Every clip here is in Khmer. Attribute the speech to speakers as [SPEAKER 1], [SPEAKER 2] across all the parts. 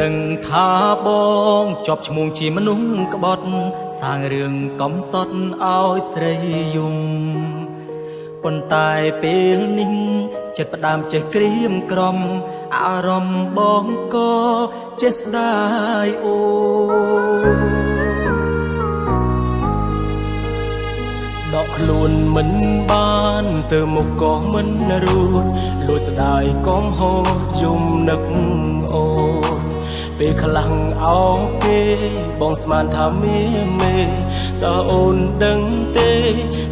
[SPEAKER 1] ដឹងថាបងជាប់ឈ្មោះជាមនុស្សក្បត់សាងរឿងកំសត់ឲ្យស្រីយំប៉ុន្តែពេលនេះចិត្តផ្ដើមចេះក្រៀមក្រំអារម្មណ៍បងក៏ចេះស្ដាយអូដកខ្លួនមិនបានទៅមុខក៏មិនរួចលួចស្ដាយកំហូរយំនឹកអូពេលខ្លាំងអោគេបងស្មានថាមេតើអូនដឹងទេ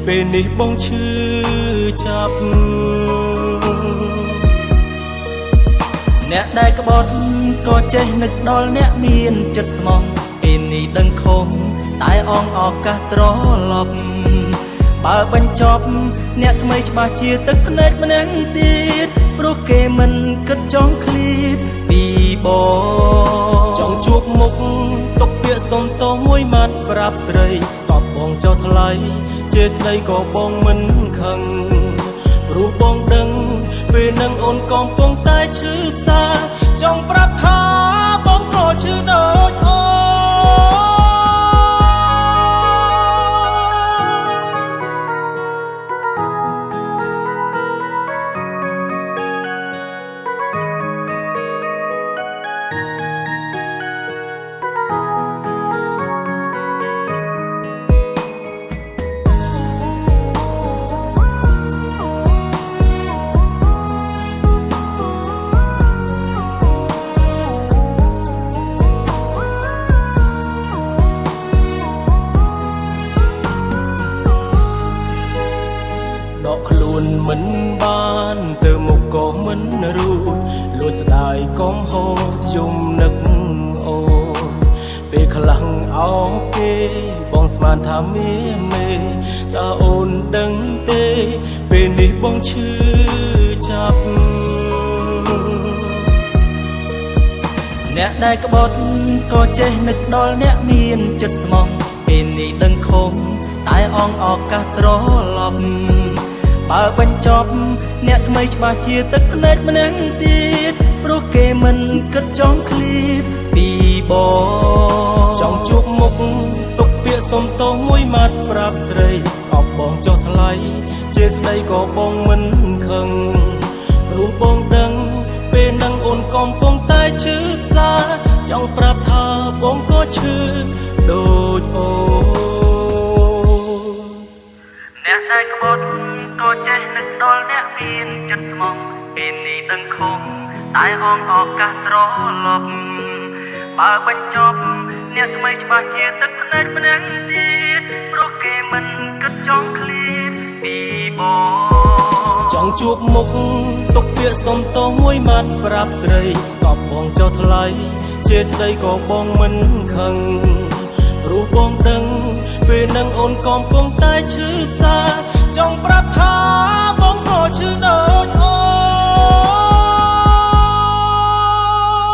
[SPEAKER 1] ពេលនេះបងឈឺចាប់អ្នកដែលក្បត់ក៏ចេះនឹកដល់អ្នកមានចិត្តស្មោះពេលនេះដឹងខំតែអងឱកាសត្រឡប់បើបញ្ចប់អ្នកថ្មីច្បាស់ជាទឹកភ្នែកម្នាក់ទៀតព្រោះគេមិនគិតចង់ឃ្លៀតពីបងចង់ជួបមុខទុកពាក្យសុំទោសមួយម៉ាត់ប្រាប់ស្រីសពបងចោលថ្លៃជាស្ដីក៏បងមិនខឹងព្រោះបងដឹងពេលនឹងអូនកំពុងតែឈឺផ្សាចង់ប្រាប់ថាបងក៏ឈឺដូចអូដកខ្លួនមិនបានទៅមុខក៏មិនរួចលួចស្ដាយកំហូរយំនឹកអូពេលខ្លាំងអោគេបងស្មានថាមេតើអូនដឹងទេពេលនេះបងឈឺចាប់អ្នកដែលក្បត់ក៏ចេះនឹកដល់អ្នកមានចិត្តស្មោះពេលនេះដឹងខំតែអងឱកាសត្រឡប់បើបញ្ចប់អ្នកថ្មីច្បាស់ជាទឹកភ្នែកម្នាក់ទៀតព្រោះគេមិនគិតចង់ឃ្លៀតពីបងចង់ជួបមុខទុកពាក្យសុំទោសមួយម៉ាត់ប្រាប់ស្រីស្អប់បងចោលថ្លៃជាស្ដីក៏បងមិនខឹងព្រោះបងដឹងពេលនឹងអូនកំពុងតែឈឺផ្សាចង់ប្រាប់ថាបងក៏ឈឺដូចអូអ្នកដែលក្បត់ក៏ចេះនឹកដល់អ្នកមានចិត្តស្មោះពេលនេះដឹងខំតែអងឱកាសត្រឡប់បើបញ្ចប់អ្នកថ្មីច្បាស់ជាទឹកភ្នែកម្នាក់ទៀតព្រោះគេមិនគិតចង់ឃ្លៀតពីបងចង់ជួបមុខទុកពាក្យសុំទោសមួយម៉ាត់ប្រាប់ស្រីសពបងចោលថ្លៃជាស្ដីក៏បងមិនខឹងព្រោះបងដឹងពេលនឹងអូនកំពុងតែឈឺផ្សាចង់ប្រាប់ថាបងក៏ឈឺដូចអូ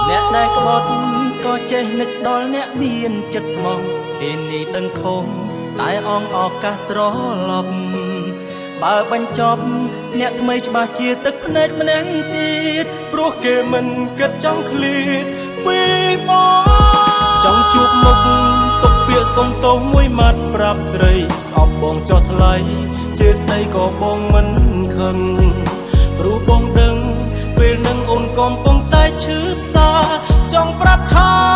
[SPEAKER 1] អ្នកដែលក្បត់ក៏ចេះនឹកដល់អ្នកមានចិត្តស្មោះពេលនេះដឹងខំតែអងឱកាសត្រឡប់បើបញ្ចប់អ្នកថ្មីច្បាស់ជាទឹកភ្នែកម្នាក់ទៀតព្រោះគេមិនគិតចង់ឃ្លៀតពីបងចង់ជួបមុខទុកពាក្យសុំទោសមួយម៉ាត់ប្រាប់ស្រីស្អប់បងចោលថ្លៃជាស្ដីក៏បងមិនខឹងព្រោះបងដឹងពេលនឹងអូនកំពុងតែឈឺផ្សាចង់ប្រាប់ថា